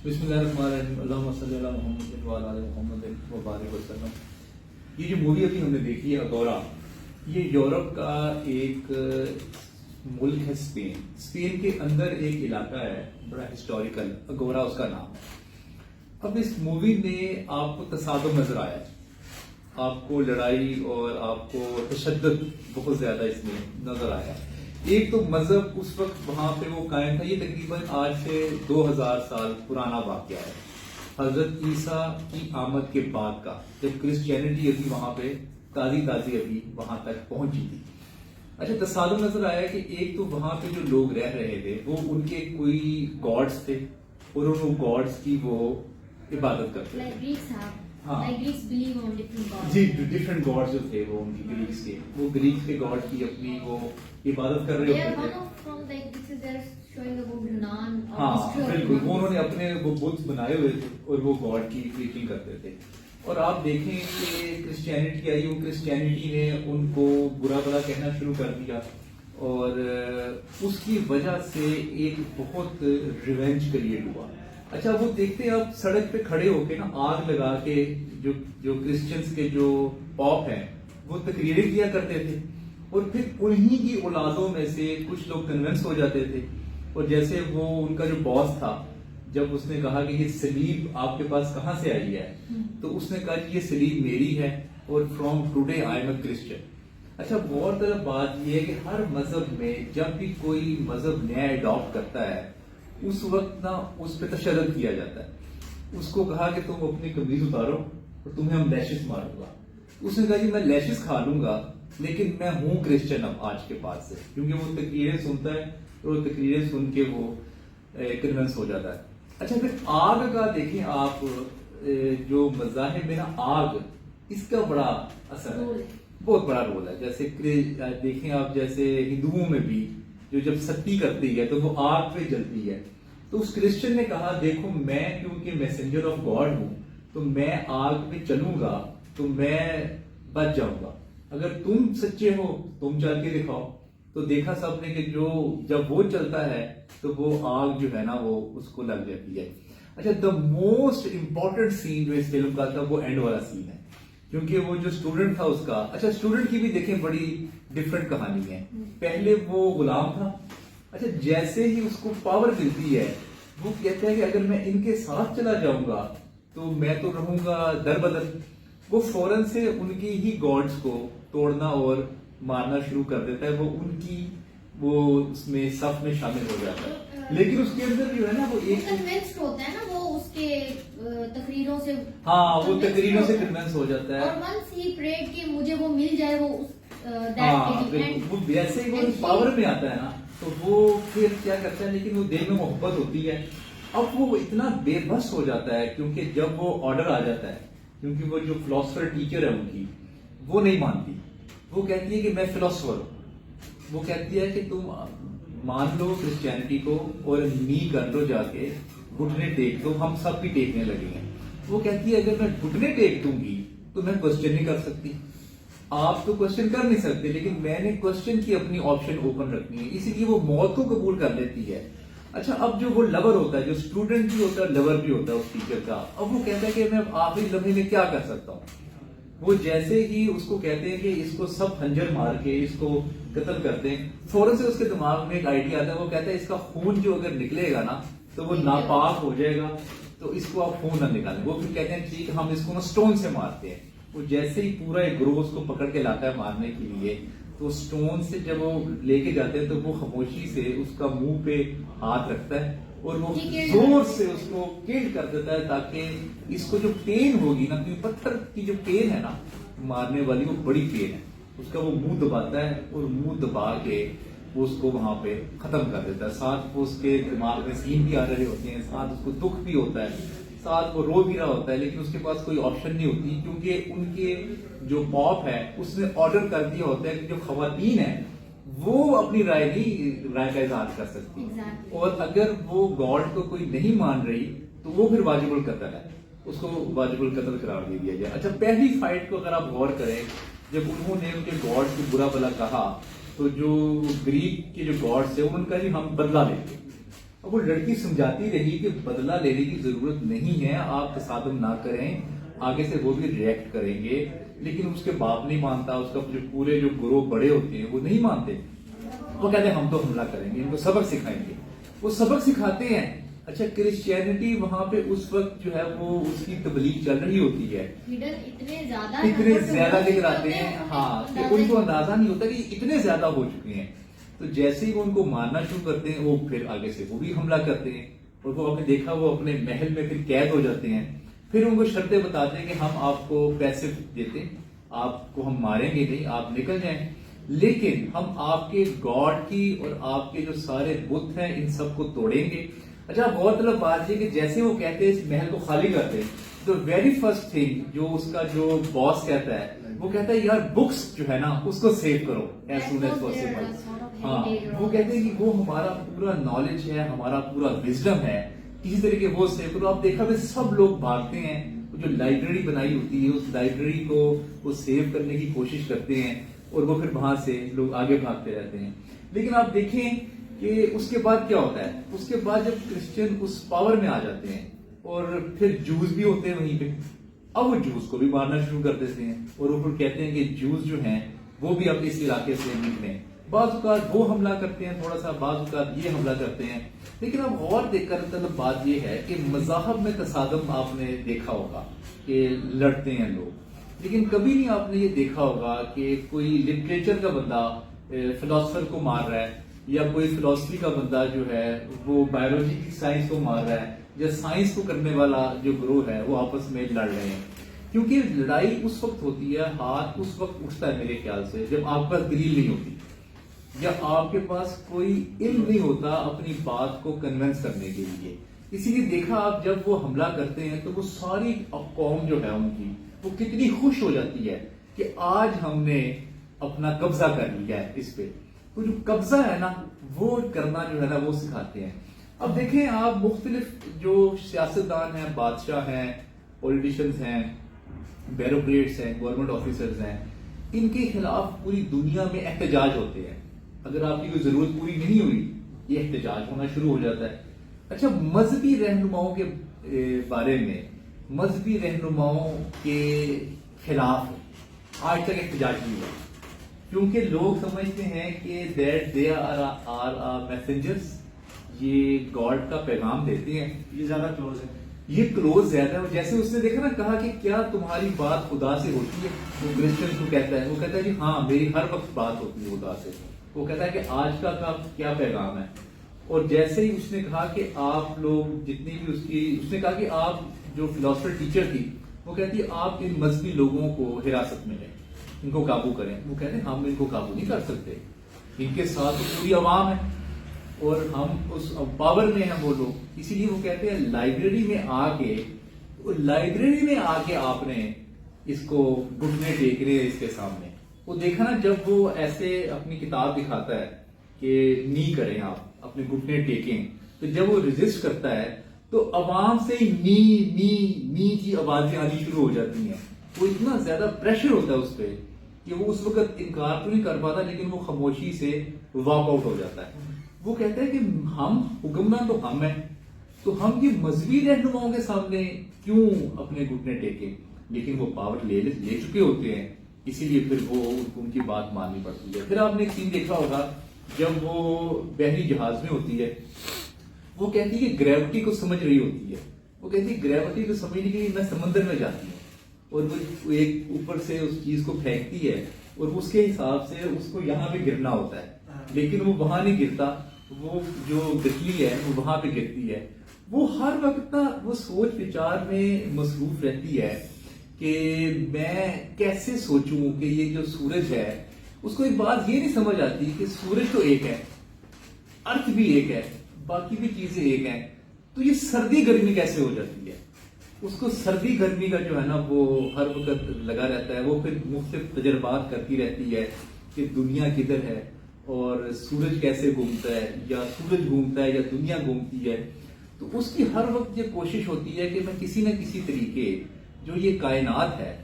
بسم اللہ الرحمن الرحیم، اللہم صلی علی محمد وعلی آل محمد وبارک وسلم۔ یہ جو مووی ابھی ہم نے دیکھی ہے اگورا، یہ یورپ کا ایک ملک ہے اسپین۔ اسپین کے اندر ایک علاقہ ہے بڑا ہسٹوریکل، اگورا اس کا نام ہے۔ اب اس مووی میں آپ کو تصادم نظر آیا ہے، آپ کو لڑائی اور آپ کو تشدد بہت زیادہ اس میں نظر آیا۔ ایک تو مذہب اس وقت وہاں پہ وہ قائم تھا، یہ تقریباً آج سے 2000 سال پرانا واقعہ ہے، حضرت عیسیٰ کی آمد کے بعد کا، جب کرسچینٹی ابھی وہاں پہ تازی ابھی وہاں تک پہنچی تھی۔ اچھا، تصادم نظر آیا کہ ایک تو وہاں پہ جو لوگ رہ رہے تھے وہ ان کے کوئی گاڈس تھے اور ان گاڈس کی وہ عبادت کرتے تھے۔ جی، ڈفرنٹ گاڈ جو تھے وہ ان کی گریکس کے، وہ گریکس کے گاڈ کی اپنی وہ عبادت کر رہے ہوتے تھے۔ ہاں بالکل، وہ انہوں نے اپنے وہ بت بنائے ہوئے تھے اور وہ گاڈ کی پریچنگ کرتے تھے۔ اور آپ دیکھیں کہ کرسچینٹی آئی، وہ کرسچینٹی نے ان کو برا بھلا کہنا شروع کر دیا اور اس کی وجہ سے ایک بہت ریونج کریٹ ہوا۔ اچھا، وہ دیکھتے ہیں آپ سڑک پہ کھڑے ہو کے نا آگ لگا کے جو کرسچنس کے جو پاپ ہیں وہ تقریریں کیا کرتے تھے، اور پھر انہی کی اولادوں میں سے کچھ لوگ کنونس ہو جاتے تھے۔ اور جیسے وہ ان کا جو باس تھا، جب اس نے کہا کہ یہ سلیب آپ کے پاس کہاں سے آئی ہے، تو اس نے کہا کہ یہ سلیب میری ہے اور from today I am a Christian. اچھا، غور طلب بات یہ ہے کہ ہر مذہب میں جب بھی کوئی مذہب نیا اڈاپٹ کرتا ہے اس وقت نا اس پہ تشدد کیا جاتا ہے۔ اس کو کہا کہ تم اپنی قمیض اتارو اور تمہیں ہم لیشز ماروں گا۔ اس نے کہا کہ میں لیشز کھا لوں گا لیکن میں ہوں کرسچن اب آج کے بعد سے، کیونکہ وہ تقریریں سنتا ہے اور وہ تقریریں سن کے وہ کنونس ہو جاتا ہے۔ اچھا، پھر آگ کا دیکھیں آپ، جو مذاہب میں نا آگ، اس کا بڑا اثر ہے، بہت بڑا رول ہے۔ جیسے دیکھیں آپ، جیسے ہندوؤں میں بھی جو جب ستی کرتی ہے تو وہ آگ پہ جلتی ہے، تو اس کرسچن نے کہا دیکھو میں کیونکہ میسنجر آف گاڈ ہوں تو میں آگ پہ چلوں گا تو میں بچ جاؤں گا، اگر تم سچے ہو تم چل کے دکھاؤ۔ تو دیکھا سب نے کہ جب وہ چلتا ہے تو وہ آگ جو ہے نا وہ اس کو لگ جاتی ہے۔ اچھا، دا موسٹ امپورٹنٹ سین جو اس فلم کا تھا وہ اینڈ والا سین ہے، کیونکہ وہ جو اسٹوڈنٹ تھا اس کا، اچھا اسٹوڈنٹ کی بھی دیکھیں بڑی ڈفرنٹ کہانی ہے۔ پہلے وہ غلام تھا، اچھا جیسے ہی اس کو پاور ملتی ہے وہ کہتا ہے کہ اگر میں ان کے ساتھ چلا جاؤں گا تو میں تو رہوں گا در بدر۔ وہ فوراً سے ان کی ہی گاڈز کو توڑنا اور مارنا شروع کر دیتا ہے، وہ ان کی وہ اس میں صف میں شامل ہو جاتا ہے، لیکن اس کے اندر جو ہے نا وہ ایک کنونسڈ ہوتا ہے نا، وہ اس کے تقریروں سے، ہاں وہ تقریروں سے کنونس ہو جاتا ہے، اور ونس ہی پریڈ کہ مجھے وہ مل جائے، وہ وہ ویسے ہی وہ پاور میں آتا ہے نا تو وہ پھر کیا کرتا ہے، لیکن وہ دل میں محبت ہوتی ہے۔ اب وہ اتنا بے بس ہو جاتا ہے کیونکہ جب وہ آرڈر آ جاتا ہے، کیونکہ وہ جو فلاسفر ٹیچر ہے ان کی وہ نہیں مانتی، وہ کہتی ہے کہ میں فلاسفر ہوں، وہ کہتی ہے کہ تم مان لو کرسچینٹی کو اور نی کر لو، جا کے گھٹنے ٹیک دو، ہم سب بھی ٹیکنے لگے ہیں۔ وہ کہتی ہے اگر میں گھٹنے ٹیک دوں گی تو میں کوشچن نہیں کر سکتی، آپ تو کوشچن کر نہیں سکتے، لیکن میں نے کوشچن کی اپنی آپشن اوپن رکھنی ہے، اسی لیے وہ موت کو قبول کر لیتی ہے۔ اچھا، اب جو وہ لور ہوتا ہے، جو اسٹوڈنٹ بھی ہوتا ہے لور بھی ہوتا ہے اس ٹیچر کا، اب وہ کہتا ہے کہ میں آخری لمحے میں کیا کر سکتا ہوں۔ وہ جیسے ہی اس کو کہتے ہیں کہ اس کو سب خنجر مار کے اس کو قتل کرتے ہیں، فوراً سے اس کے دماغ میں ایک آئیڈیا آتا ہے، وہ کہتا ہے اس کا خون جو اگر نکلے گا نا تو وہ ناپاک ہو جائے گا، تو اس کو آپ خون نہ نکالیں۔ وہ پھر کہتے ہیں ٹھیک ہم اس کو نا اسٹون سے مارتے ہیں۔ وہ جیسے ہی پورا ایک گروہ اس کو پکڑ کے لاتا ہے مارنے کے لیے، تو اسٹون سے جب وہ لے کے جاتے ہیں تو وہ خاموشی سے اس کا منہ پہ ہاتھ رکھتا ہے اور وہ زور سے اس کو کل کر دیتا ہے، تاکہ اس کو جو پین ہوگی نا، کیونکہ پتھر کی جو پین ہے نا مارنے والی، وہ بڑی پین ہے، اس کا وہ منہ دباتا ہے اور منہ دبا کے وہ اس کو وہاں پہ ختم کر دیتا ہے۔ ساتھ وہ اس کے دماغ میں سین بھی آ رہے ہوتے ہیں، ساتھ اس کو دکھ بھی ہوتا ہے، ساتھ وہ رو بھی رہا ہوتا ہے، لیکن اس کے پاس کوئی آپشن نہیں ہوتی، کیونکہ ان کے جو پاپ ہے اس نے آرڈر کر دیا ہوتا ہے کہ جو خواتین ہیں وہ اپنی رائے کا اظہار کر سکتی، اور اگر وہ گاڈ کو کوئی نہیں مان رہی تو وہ پھر واجب القتل ہے، اس کو واجب القتل قرار دے دیا جائے۔ اچھا، پہلی فائٹ کو اگر آپ غور کریں، جب انہوں نے ان کے گاڈ کو برا بھلا کہا تو جو گریک کے جو گاڈ تھے انہوں نے کہا جی ہم بدلہ لیں گے۔ اب وہ لڑکی سمجھاتی رہی کہ بدلہ لینے کی ضرورت نہیں ہے, آپ تصادم نہ کریں, آگے سے وہ بھی ریئیکٹ کریں گے, لیکن اس کے باپ نہیں مانتا, اس کا جو پورے جو گروہ بڑے ہوتے ہیں وہ نہیں مانتے, وہ کہتے ہیں ہم تو حملہ کریں گے, ان کو سبق سکھائیں گے, وہ سبق سکھاتے ہیں. اچھا کرسچینٹی وہاں پہ اس وقت جو ہے وہ اس کی تبلیغ چل رہی ہوتی ہے, اتنے زیادہ لے کر آتے ہیں, ہاں, کہ ان کو اندازہ نہیں ہوتا کہ اتنے زیادہ ہو چکے ہیں. تو جیسے ہی وہ ان کو مارنا شروع کرتے ہیں, وہ پھر آگے سے وہ بھی حملہ کرتے ہیں, اور وہ آپ نے دیکھا وہ اپنے محل میں پھر قید ہو جاتے ہیں. پھر ان کو شرطیں بتاتے ہیں کہ ہم آپ کو پیسے دیتے ہیں, آپ کو ہم ماریں گے نہیں, آپ نکل جائیں, لیکن ہم آپ کے گاڈ کی اور آپ کے جو سارے بت ہیں ان سب کو توڑیں گے. اچھا غور طلب بات یہ کہ جیسے وہ کہتے ہیں اس محل کو خالی کرتے ہیں, تو ویری فرسٹ تھنگ جو اس کا جو باس کہتا ہے, وہ کہتا ہے یار بکس جو ہے نا اس کو سیو کرو ایز سون ایز پاسبل. ہاں, وہ کہتے ہیں کہ وہ ہمارا پورا نالج ہے, ہمارا پورا وزڈم ہے, کسی طریقے وہ سیو کرو. آپ دیکھا بھی سب لوگ بھاگتے ہیں, جو لائبریری بنائی ہوتی ہے اس لائبریری کو وہ سیو کرنے کی کوشش کرتے ہیں, اور وہ پھر وہاں سے لوگ آگے بھاگتے رہتے ہیں. لیکن آپ دیکھیں کہ اس کے بعد کیا ہوتا ہے, اس کے بعد جب کرسچن اس پاور میں آ جاتے ہیں, اور پھر جوز بھی ہوتے ہیں وہیں پہ, اب وہ جوز کو بھی مارنا شروع کر دیتے ہیں, اور وہ پھر کہتے ہیں کہ جوز جو ہیں وہ بھی اب اس علاقے سے نکلیں. بعض اوقات وہ حملہ کرتے ہیں تھوڑا سا, بعض اوقات یہ حملہ کرتے ہیں. لیکن اب غور دیکھ کر مطلب بات یہ ہے کہ مذاہب میں تصادم آپ نے دیکھا ہوگا کہ لڑتے ہیں لوگ, لیکن کبھی نہیں آپ نے یہ دیکھا ہوگا کہ کوئی لٹریچر کا بندہ فلاسفر کو مار رہا ہے, یا کوئی فلاسفی کا بندہ جو ہے وہ بایولوجی کی سائنس کو مار رہا ہے, یا سائنس کو کرنے والا جو گروہ ہے وہ آپس میں لڑ رہے ہیں. کیونکہ لڑائی اس وقت ہوتی ہے, ہاتھ اس وقت اٹھتا ہے میرے خیال سے جب آپ کا دلیل نہیں ہوتی, یا آپ کے پاس کوئی علم نہیں ہوتا اپنی بات کو کنونس کرنے کے لیے. اسی لیے دیکھا آپ جب وہ حملہ کرتے ہیں تو وہ ساری قوم جو ہے ان کی وہ کتنی خوش ہو جاتی ہے کہ آج ہم نے اپنا قبضہ کر لیا ہے اس پہ. وہ جو قبضہ ہے نا وہ کرنا جو ہے نا وہ سکھاتے ہیں. اب دیکھیں آپ مختلف جو سیاستدان ہیں, بادشاہ ہیں, پولیٹیشنز ہیں, بیوروکریٹس ہیں, گورنمنٹ آفیسرز ہیں, ان کے خلاف پوری دنیا میں احتجاج ہوتے ہیں. اگر آپ کی کوئی ضرورت پوری نہیں ہوئی یہ احتجاج ہونا شروع ہو جاتا ہے. اچھا مذہبی رہنماؤں کے بارے میں, مذہبی رہنماؤں کے خلاف آج تک احتجاج نہیں ہوا, کیونکہ لوگ سمجھتے ہیں کہ دیٹ دے آر میسنجرز, یہ گاڈ کا پیغام دیتے ہیں, یہ زیادہ کلوز ہے, یہ کلوز زیادہ ہے. جیسے اس نے دیکھا نا, کہا کہ کیا تمہاری بات خدا سے ہوتی ہے, وہ کرسچن کو کہتا ہے, وہ کہتا ہے کہ ہاں میری ہر وقت بات ہوتی ہے خدا سے. وہ کہتا ہے کہ آج کا کیا پیغام ہے. اور جیسے ہی اس نے کہا کہ آپ لوگ جتنی بھی اس نے کہا کہ آپ جو فلاسفر ٹیچر تھی, وہ کہتی ہے آپ ان مذہبی لوگوں کو حراست میں لیں, ان کو قابو کریں. وہ کہتے ہیں ہم ان کو قابو نہیں کر سکتے, ان کے ساتھ پوری عوام ہے اور ہم اس پاور میں ہیں وہ لوگ. اسی لیے وہ کہتے ہیں لائبریری میں آ کے آپ نے اس کو گھٹنے ٹیکنے اس کے سامنے. وہ دیکھا نا جب وہ ایسے اپنی کتاب دکھاتا ہے کہ نی کریں آپ, اپنے گھٹنے ٹیکیں, تو جب وہ ریزسٹ کرتا ہے تو عوام سے نی نی نی کی آوازیں آنی شروع ہو جاتی ہیں. وہ اتنا زیادہ پریشر ہوتا ہے اس پہ کہ وہ اس وقت انکار تو نہیں کر پاتا, لیکن وہ خاموشی سے واک آؤٹ ہو جاتا ہے. وہ کہتا ہے کہ ہم حکمران تو ہم ہیں, تو ہم یہ مذہبی رہنماؤں کے سامنے کیوں اپنے گھٹنے ٹیکیں. لیکن وہ پاور لے چکے ہوتے ہیں, اسی لیے پھر وہ ان کی بات ماننی پڑتی ہے. پھر آپ نے ایک سین دیکھا ہوگا جب وہ بحری جہاز میں ہوتی ہے, وہ کہتی ہے گریوٹی کو سمجھ رہی ہوتی ہے. وہ کہتی ہے گریوٹی کو سمجھنے کے لیے میں سمندر میں جاتی ہوں, اور وہ ایک اوپر سے اس چیز کو پھینکتی ہے, اور اس کے حساب سے اس کو یہاں پہ گرنا ہوتا ہے, لیکن وہ وہاں نہیں گرتا, وہ جو گٹلی ہے وہ وہاں پہ گرتی ہے. وہ ہر وقت وہ سوچ وچار میں مصروف رہتی ہے کہ میں کیسے سوچوں کہ یہ جو سورج ہے, اس کو ایک بات یہ نہیں سمجھ آتی کہ سورج تو ایک ہے, ارتھ بھی ایک ہے, باقی بھی چیزیں ایک ہیں, تو یہ سردی گرمی کیسے ہو جاتی ہے. اس کو سردی گرمی کا جو ہے نا وہ ہر وقت لگا رہتا ہے. وہ پھر مختلف تجربات کرتی رہتی ہے کہ دنیا کدھر ہے اور سورج کیسے گھومتا ہے, یا سورج گھومتا ہے یا دنیا گھومتی ہے. تو اس کی ہر وقت یہ کوشش ہوتی ہے کہ میں کسی نہ کسی طریقے جو یہ کائنات ہے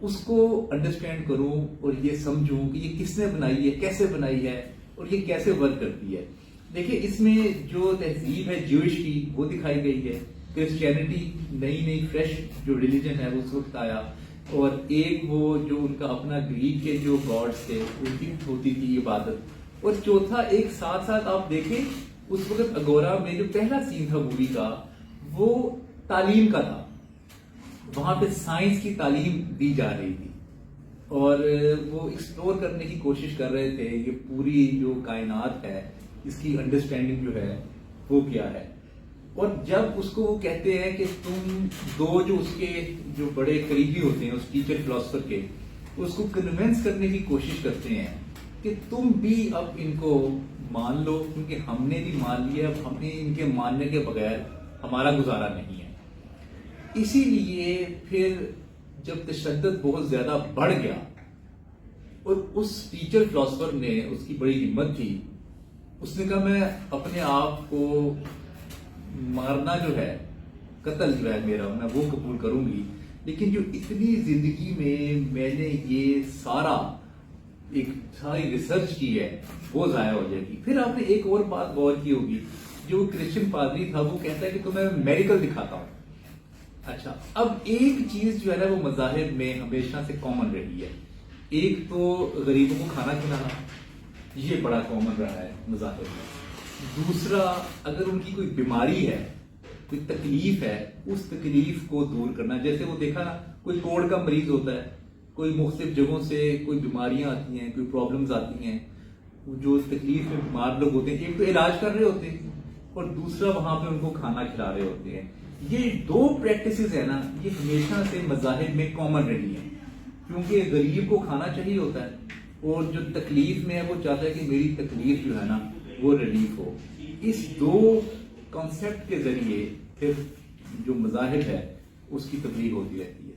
اس کو انڈرسٹینڈ کروں اور یہ سمجھوں کہ یہ کس نے بنائی ہے, کیسے بنائی ہے, اور یہ کیسے ورک کرتی ہے. دیکھیں اس میں جو تہذیب ہے جوئش کی وہ دکھائی گئی ہے، کرسچینٹی نئی فریش جو ریلیجن ہے وہ اس وقت آیا، اور ایک وہ جو ان کا اپنا گریک کے جو گاڈز تھے ان کی ہوتی تھی عبادت، اور چوتھا ایک ساتھ ساتھ آپ دیکھیں اس وقت اگورا میں جو پہلا سین تھا مووی کا وہ تعلیم کا تھا، وہاں پہ سائنس کی تعلیم دی جا رہی تھی اور وہ ایکسپلور کرنے کی کوشش کر رہے تھے یہ پوری جو کائنات ہے اس کی انڈرسٹینڈنگ جو ہے وہ کیا ہے. اور جب اس کو وہ کہتے ہیں کہ تم دو جو اس کے جو بڑے قریبی ہوتے ہیں اس ٹیچر فلاسفر کے، اس کو کنونس کرنے کی کوشش کرتے ہیں کہ تم بھی اب ان کو مان لو کیونکہ ہم نے بھی مان لیا، اب ہمیں ان کے ماننے کے بغیر ہمارا گزارا نہیں ہے. اسی لیے پھر جب تشدد بہت زیادہ بڑھ گیا اور اس ٹیچر فلاسفر نے، اس کی بڑی ہمت تھی، اس نے کہا میں اپنے آپ کو مارنا جو ہے، قتل جو ہے میرا، میں وہ قبول کروں گی، لیکن جو اتنی زندگی میں نے یہ ایک ساری ریسرچ کی ہے وہ ضائع ہو جائے گی. پھر آپ نے ایک اور بات غور کی ہوگی، جو کرسچن پادری تھا وہ کہتا ہے کہ تمہیں میریکل دکھاتا ہوں. اچھا، اب ایک چیز جو ہے نا وہ مذاہب میں ہمیشہ سے کامن رہی ہے، ایک تو غریبوں کو کھانا کھلانا، یہ بڑا کامن رہا ہے مذاہب میں. دوسرا، اگر ان کی کوئی بیماری ہے، کوئی تکلیف ہے، اس تکلیف کو دور کرنا. جیسے وہ دیکھا نا کوئی کوڑ کا مریض ہوتا ہے، کوئی مختلف جگہوں سے کوئی بیماریاں آتی ہیں، کوئی پرابلمز آتی ہیں، جو تکلیف میں بیمار لوگ ہوتے ہیں ایک تو علاج کر رہے ہوتے ہیں اور دوسرا وہاں پہ ان کو کھانا کھلا رہے ہوتے ہیں. یہ دو پریکٹسز ہیں نا یہ ہمیشہ سے مذاہب میں کامن رہی ہیں، کیونکہ غریب کو کھانا چاہیے ہوتا ہے اور جو تکلیف میں ہے وہ چاہتا ہے کہ میری تکلیف جو ہے نا وہ ریلیف ہو. اس دو کانسیپٹ کے ذریعے پھر جو مذاہب ہے اس کی تبلیغ ہوتی رہتی ہے.